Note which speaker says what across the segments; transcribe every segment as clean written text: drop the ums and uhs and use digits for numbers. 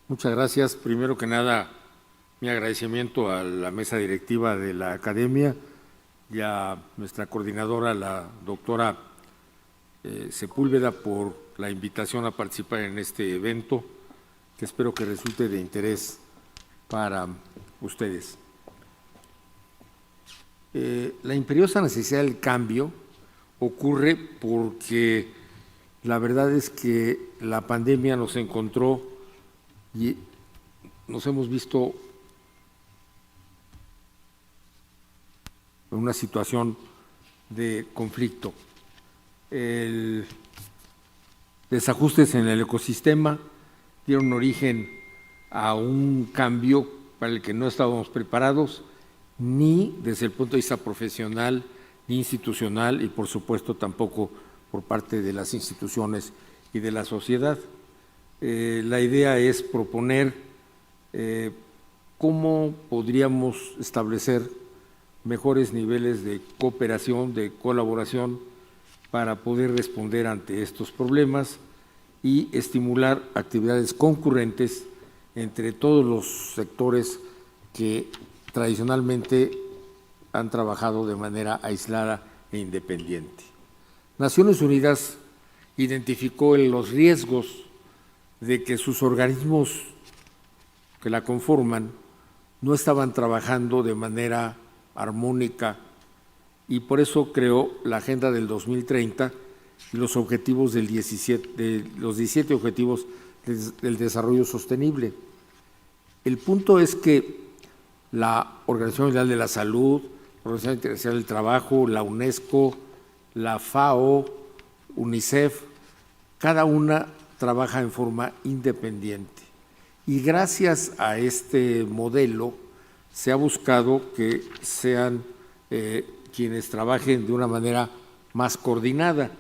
Speaker 1: Muchas gracias. Primero que nada, mi agradecimiento a la mesa directiva de la Academia y a nuestra coordinadora, la doctora Sepúlveda, por la invitación a participar en este evento, que espero que resulte de interés para ustedes. La imperiosa necesidad del cambio ocurre porque la verdad es que la pandemia nos encontró y nos hemos visto en una situación de conflicto. El desajustes en el ecosistema dieron origen a un cambio para el que no estábamos preparados, ni desde el punto de vista profesional, ni institucional, y por supuesto tampoco por parte de las instituciones y de la sociedad. La idea es proponer cómo podríamos establecer mejores niveles de cooperación, de colaboración, para poder responder ante estos problemas y estimular actividades concurrentes entre todos los sectores que tradicionalmente han trabajado de manera aislada e independiente. Naciones Unidas identificó los riesgos de que sus organismos que la conforman no estaban trabajando de manera armónica y por eso creó la Agenda del 2030 y los objetivos del 17 Objetivos del Desarrollo Sostenible. El punto es que la Organización Mundial de la Salud, la Organización Internacional del Trabajo, la UNESCO, la FAO, UNICEF, cada una trabaja en forma independiente. Y gracias a este modelo se ha buscado que sean quienes trabajen de una manera más coordinada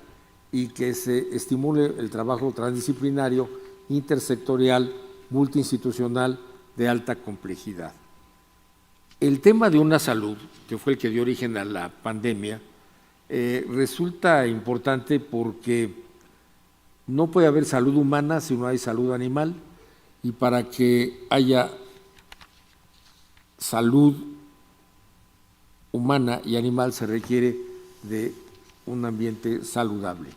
Speaker 1: y que se estimule el trabajo transdisciplinario, intersectorial, multiinstitucional de alta complejidad. El tema de una salud, que fue el que dio origen a la pandemia, resulta importante porque no puede haber salud humana si no hay salud animal, y para que haya salud humana y animal se requiere de un ambiente saludable.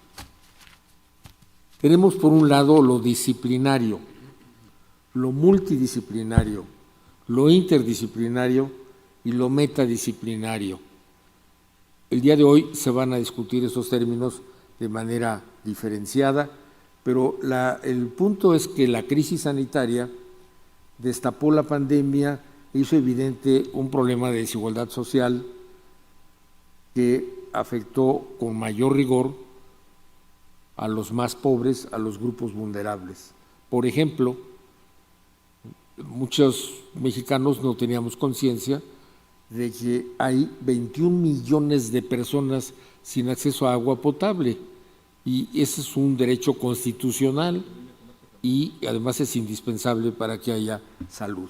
Speaker 1: Tenemos por un lado lo disciplinario, lo multidisciplinario, lo interdisciplinario y lo metadisciplinario. El día de hoy se van a discutir esos términos de manera diferenciada, pero el punto es que la crisis sanitaria destapó la pandemia e hizo evidente un problema de desigualdad social que afectó con mayor rigor a los más pobres, a los grupos vulnerables. Por ejemplo, muchos mexicanos no teníamos conciencia de que hay 21 millones de personas sin acceso a agua potable y ese es un derecho constitucional y además es indispensable para que haya salud.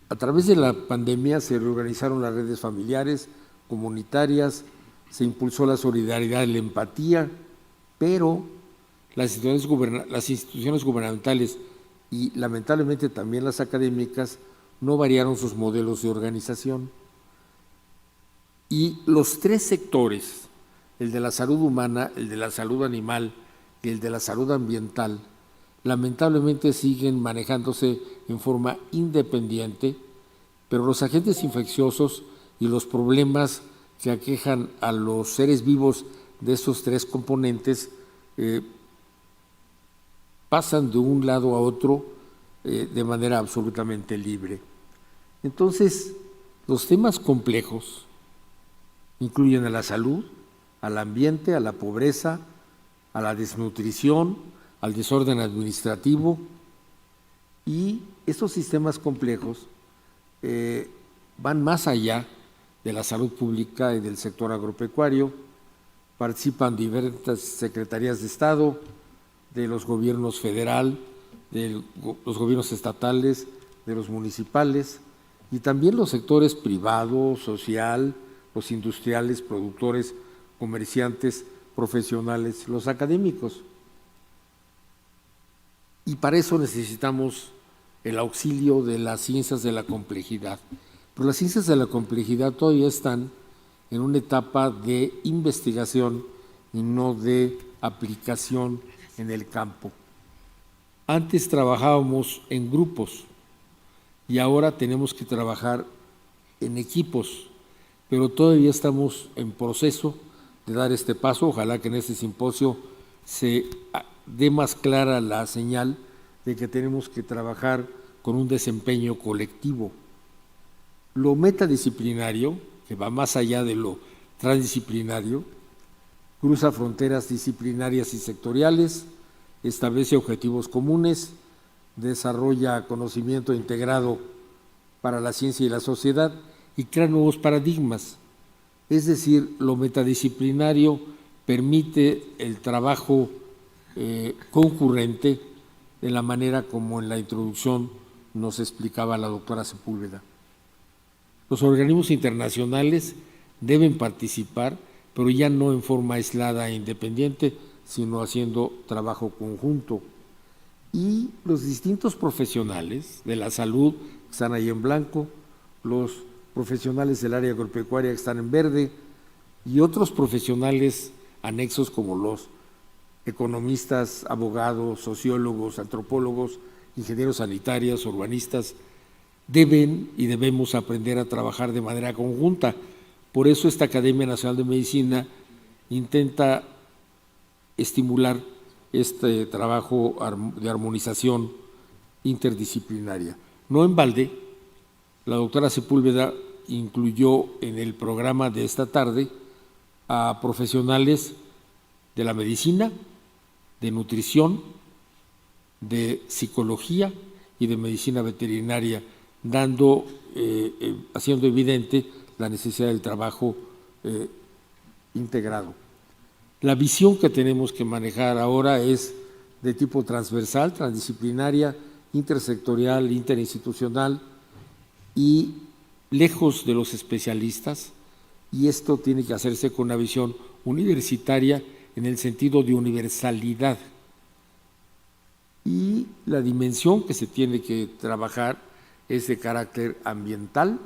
Speaker 1: A través de la pandemia se reorganizaron las redes familiares, comunitarias, se impulsó la solidaridad y la empatía, pero las instituciones gubernamentales y lamentablemente también las académicas no variaron sus modelos de organización. Y los tres sectores, el de la salud humana, el de la salud animal y el de la salud ambiental, lamentablemente siguen manejándose en forma independiente, pero los agentes infecciosos y los problemas que aquejan a los seres vivos de estos tres componentes pasan de un lado a otro de manera absolutamente libre. Entonces, los temas complejos incluyen a la salud, al ambiente, a la pobreza, a la desnutrición, al desorden administrativo, y estos sistemas complejos van más allá de la salud pública y del sector agropecuario. Participan diversas secretarías de Estado, de los gobiernos federal, de los gobiernos estatales, de los municipales, y también los sectores privado, social, los industriales, productores, comerciantes, profesionales, los académicos. y para eso necesitamos el auxilio de las ciencias de la complejidad. Pero las ciencias de la complejidad todavía están en una etapa de investigación y no de aplicación en el campo. Antes trabajábamos en grupos y ahora tenemos que trabajar en equipos, pero todavía estamos en proceso de dar este paso. Ojalá que en este simposio se dé más clara la señal de que tenemos que trabajar con un desempeño colectivo. Lo metadisciplinario, que va más allá de lo transdisciplinario, cruza fronteras disciplinarias y sectoriales, establece objetivos comunes, desarrolla conocimiento integrado para la ciencia y la sociedad y crea nuevos paradigmas. Es decir, lo metadisciplinario permite el trabajo concurrente de la manera como en la introducción nos explicaba la doctora Sepúlveda. Los organismos internacionales deben participar, pero ya no en forma aislada e independiente, sino haciendo trabajo conjunto. Y los distintos profesionales de la salud que están ahí en blanco, los profesionales del área agropecuaria que están en verde y otros profesionales anexos como los economistas, abogados, sociólogos, antropólogos, ingenieros sanitarios, urbanistas, deben y debemos aprender a trabajar de manera conjunta. Por eso esta Academia Nacional de Medicina intenta estimular este trabajo de armonización interdisciplinaria. No en balde, la doctora Sepúlveda incluyó en el programa de esta tarde a profesionales de la medicina, de nutrición, de psicología y de medicina veterinaria, haciendo evidente la necesidad del trabajo integrado. La visión que tenemos que manejar ahora es de tipo transversal, transdisciplinaria, intersectorial, interinstitucional y lejos de los especialistas, y esto tiene que hacerse con una visión universitaria en el sentido de universalidad. Y la dimensión que se tiene que trabajar es de carácter ambiental,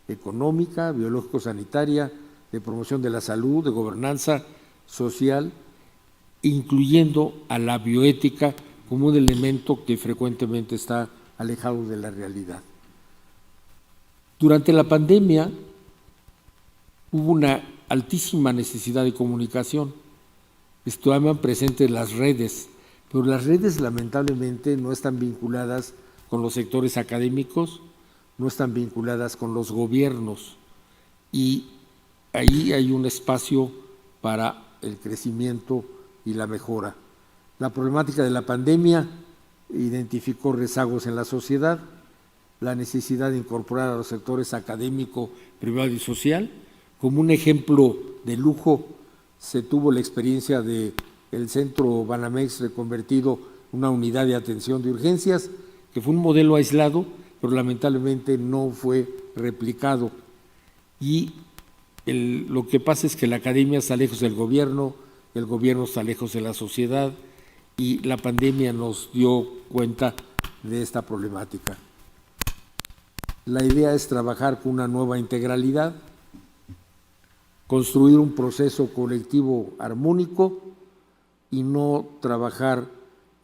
Speaker 1: económica, biológico-sanitaria, de promoción de la salud, de gobernanza social, incluyendo a la bioética como un elemento que frecuentemente está alejado de la realidad. Durante la pandemia hubo una altísima necesidad de comunicación. Estaban presentes las redes, pero las redes lamentablemente no están vinculadas con los sectores académicos, no están vinculadas con los gobiernos, y ahí hay un espacio para el crecimiento y la mejora. La problemática de la pandemia identificó rezagos en la sociedad, la necesidad de incorporar a los sectores académico, privado y social. Como un ejemplo de lujo, se tuvo la experiencia del Centro Banamex reconvertido en una unidad de atención de urgencias, que fue un modelo aislado, pero lamentablemente no fue replicado. Y lo que pasa es que la academia está lejos del gobierno, el gobierno está lejos de la sociedad, y la pandemia nos dio cuenta de esta problemática. La idea es trabajar con una nueva integralidad, construir un proceso colectivo armónico y no trabajar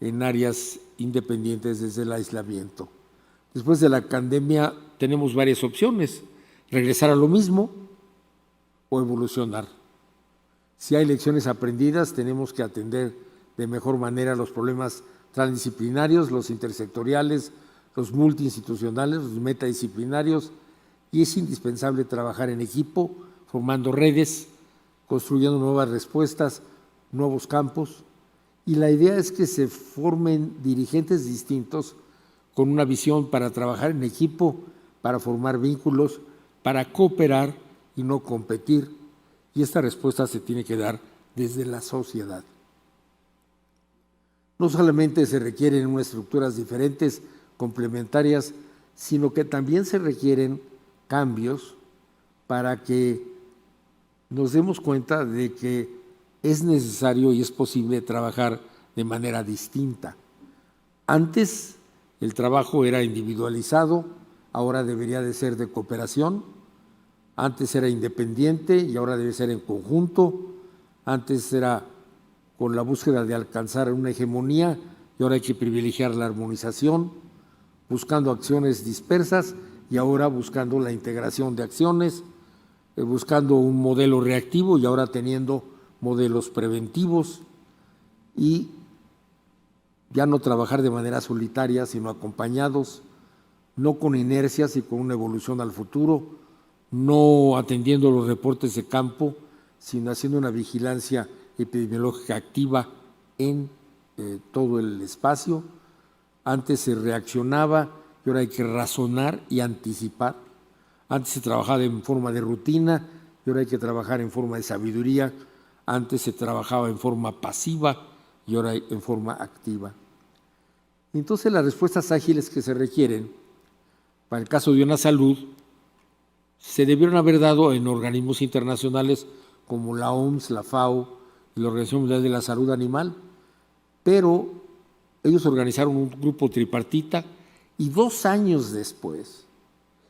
Speaker 1: en áreas independientes desde el aislamiento. Después de la pandemia tenemos varias opciones: regresar a lo mismo o evolucionar. Si hay lecciones aprendidas, tenemos que atender de mejor manera los problemas transdisciplinarios, los intersectoriales, los multiinstitucionales, los metadisciplinarios, y es indispensable trabajar en equipo, formando redes, construyendo nuevas respuestas, nuevos campos, y la idea es que se formen dirigentes distintos con una visión para trabajar en equipo, para formar vínculos, para cooperar y no competir, y esta respuesta se tiene que dar desde la sociedad. No solamente se requieren unas estructuras diferentes, complementarias, sino que también se requieren cambios para que nos demos cuenta de que es necesario y es posible trabajar de manera distinta. Antes el trabajo era individualizado, ahora debería de ser de cooperación. Antes era independiente y ahora debe ser en conjunto. Antes era con la búsqueda de alcanzar una hegemonía y ahora hay que privilegiar la armonización, buscando acciones dispersas y ahora buscando la integración de acciones, buscando un modelo reactivo y ahora teniendo modelos preventivos, y ya no trabajar de manera solitaria, sino acompañados, no con inercias y con una evolución al futuro, no atendiendo los reportes de campo, sino haciendo una vigilancia epidemiológica activa en todo el espacio. Antes se reaccionaba y ahora hay que razonar y anticipar. Antes se trabajaba en forma de rutina y ahora hay que trabajar en forma de sabiduría. Antes se trabajaba en forma pasiva y ahora en forma activa. Entonces las respuestas ágiles que se requieren para el caso de una salud se debieron haber dado en organismos internacionales como la OMS, la FAO y la Organización Mundial de la Salud Animal, pero ellos organizaron un grupo tripartita y 2 años después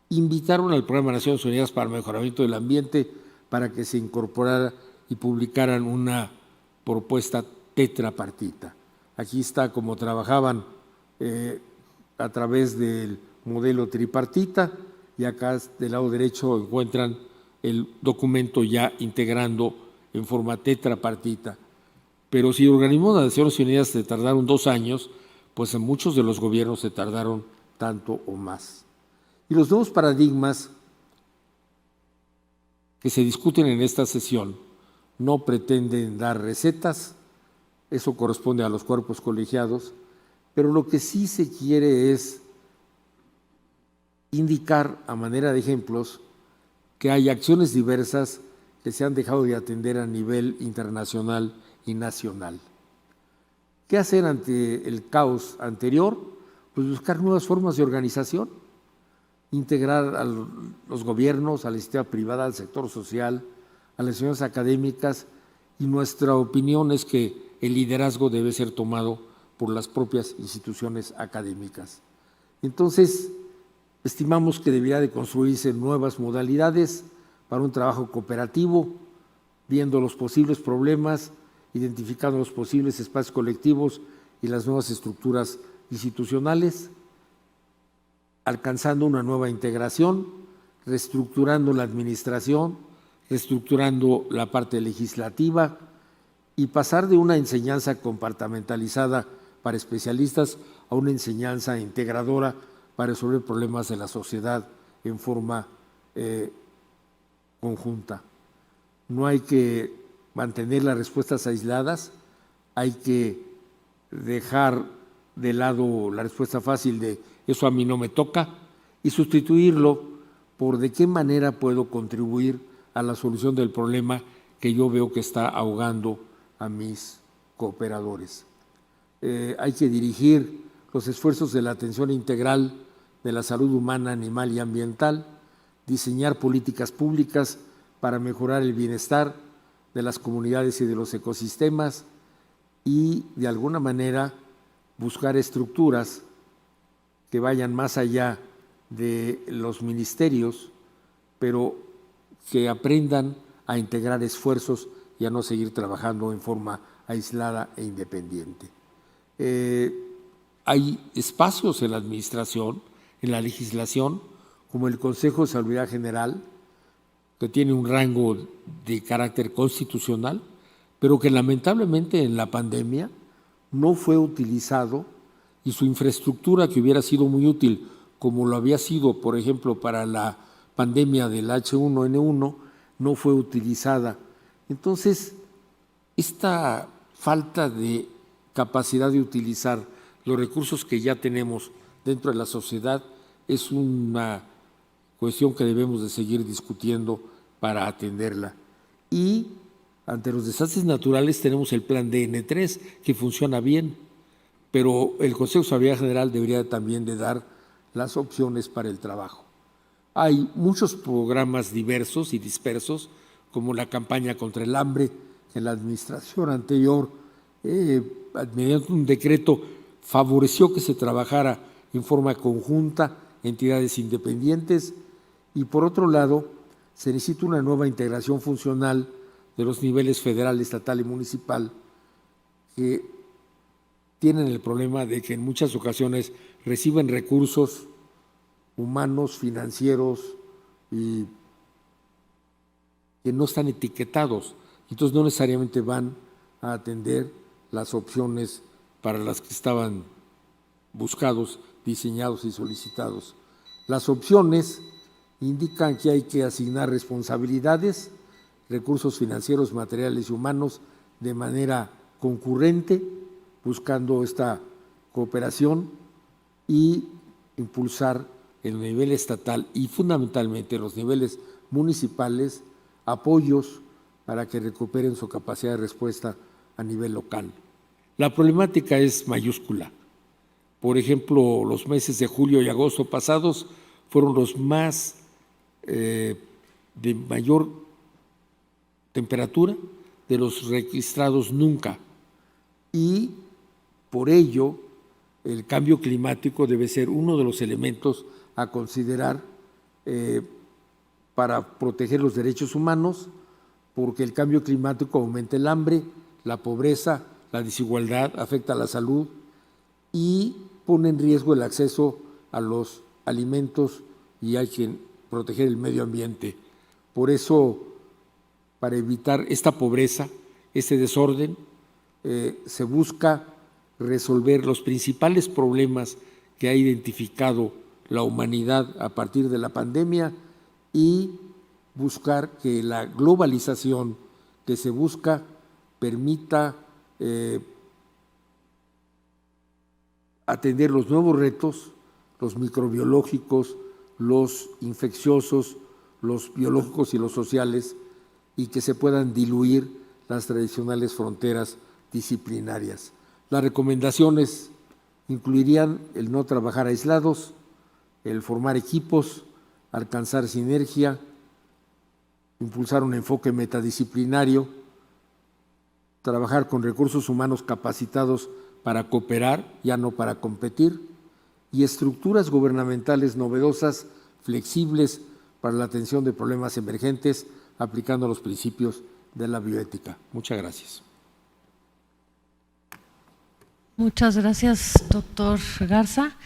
Speaker 1: invitaron al Programa de Naciones Unidas para el Mejoramiento del Ambiente para que se incorporara y publicaran una propuesta tetrapartita. Aquí está cómo trabajaban a través del modelo tripartita, y acá del lado derecho encuentran el documento ya integrando en forma tetrapartita. Pero si el organismo de Naciones Unidas se tardaron 2 años, pues en muchos de los gobiernos se tardaron tanto o más. Y los nuevos paradigmas que se discuten en esta sesión no pretenden dar recetas, eso corresponde a los cuerpos colegiados, pero lo que sí se quiere es indicar a manera de ejemplos que hay acciones diversas que se han dejado de atender a nivel internacional y nacional. ¿Qué hacer ante el caos anterior? Pues buscar nuevas formas de organización, integrar a los gobiernos, a la iniciativa privada, al sector social, a las instituciones académicas, y nuestra opinión es que el liderazgo debe ser tomado por las propias instituciones académicas. Entonces, estimamos que debería de construirse nuevas modalidades para un trabajo cooperativo, viendo los posibles problemas, identificando los posibles espacios colectivos y las nuevas estructuras institucionales, alcanzando una nueva integración, reestructurando la administración, reestructurando la parte legislativa y pasar de una enseñanza compartimentalizada para especialistas a una enseñanza integradora para resolver problemas de la sociedad en forma conjunta. No hay que mantener las respuestas aisladas, hay que dejar de lado la respuesta fácil de eso a mí no me toca y sustituirlo por de qué manera puedo contribuir a la solución del problema que yo veo que está ahogando a mis cooperadores. Hay que dirigir los esfuerzos de la atención integral de la salud humana, animal y ambiental, diseñar políticas públicas para mejorar el bienestar de las comunidades y de los ecosistemas y, de alguna manera, buscar estructuras que vayan más allá de los ministerios, pero que aprendan a integrar esfuerzos y a no seguir trabajando en forma aislada e independiente. Hay espacios en la administración, en la legislación, como el Consejo de Salubridad General, que tiene un rango de carácter constitucional, pero que lamentablemente en la pandemia no fue utilizado y su infraestructura, que hubiera sido muy útil, como lo había sido, por ejemplo, para la pandemia del H1N1, no fue utilizada. Entonces, esta falta de capacidad de utilizar los recursos que ya tenemos dentro de la sociedad es una cuestión que debemos de seguir discutiendo para atenderla. Y ante los desastres naturales tenemos el plan DN3, que funciona bien, pero el Consejo de Salubridad General debería también de dar las opciones para el trabajo. Hay muchos programas diversos y dispersos, como la campaña contra el hambre, que en la administración anterior, mediante un decreto, favoreció que se trabajara en forma conjunta entidades independientes y, por otro lado, se necesita una nueva integración funcional de los niveles federal, estatal y municipal, que tienen el problema de que en muchas ocasiones reciben recursos humanos, financieros y que no están etiquetados, entonces no necesariamente van a atender las opciones para las que estaban buscados, diseñados y solicitados. Las opciones indican que hay que asignar responsabilidades, recursos financieros, materiales y humanos de manera concurrente, buscando esta cooperación y impulsar en el nivel estatal y fundamentalmente en los niveles municipales apoyos para que recuperen su capacidad de respuesta a nivel local. La problemática es mayúscula. Por ejemplo, los meses de julio y agosto pasados fueron los más de mayor temperatura de los registrados nunca y por ello el cambio climático debe ser uno de los elementos a considerar para proteger los derechos humanos, porque el cambio climático aumenta el hambre, la pobreza, la desigualdad, afecta a la salud y pone en riesgo el acceso a los alimentos y hay que proteger el medio ambiente. Por eso, para evitar esta pobreza, este desorden, se busca resolver los principales problemas que ha identificado la humanidad a partir de la pandemia y buscar que la globalización que se busca permita atender los nuevos retos, los microbiológicos, los infecciosos, los biológicos y los sociales, y que se puedan diluir las tradicionales fronteras disciplinarias. Las recomendaciones incluirían el no trabajar aislados, el formar equipos, alcanzar sinergia, impulsar un enfoque metadisciplinario, trabajar con recursos humanos capacitados para cooperar, ya no para competir, y estructuras gubernamentales novedosas, flexibles para la atención de problemas emergentes, aplicando los principios de la bioética. Muchas gracias.
Speaker 2: Muchas gracias, doctor Garza.